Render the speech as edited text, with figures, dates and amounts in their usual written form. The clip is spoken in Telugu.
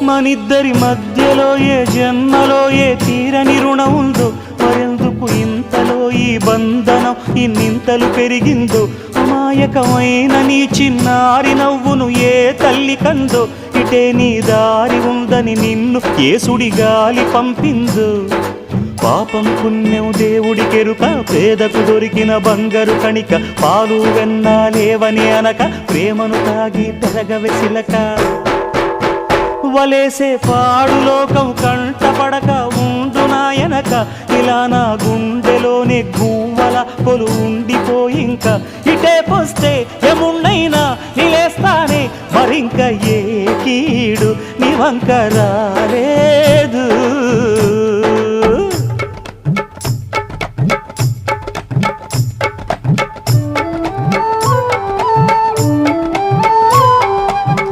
మనిద్దరి మధ్యలో ఏ జన్మలో ఏ తీరని రుణం ఉందో, మరెందుకు ఇంతలో ఈ బంధనం ఇన్నింతలు పెరిగిందో, అమాయకమైన నీ చిన్నారి నవ్వును ఏ తల్లి కందో, ఇటే నీ దారి ఉందని నిన్ను ఏ సుడి గాలి పంపిందో. పాపం పుణ్యం దేవుడికెరుక, పేదకు దొరికిన బంగారు కణిక, పాలు వెన్నాలేవని అనక ప్రేమను తాగి పెరగవెసిలక. వలేసే పాడు లోకం కంటపడక ఉండు నాయనక, ఇలా నా గుండెలోనే గువ్వల కొలు ఉండిపోయింక. ఇటే పోస్తే ఎమున్నైనా నిలేస్తానే, మరింక ఏ కీడు నీ వంకరా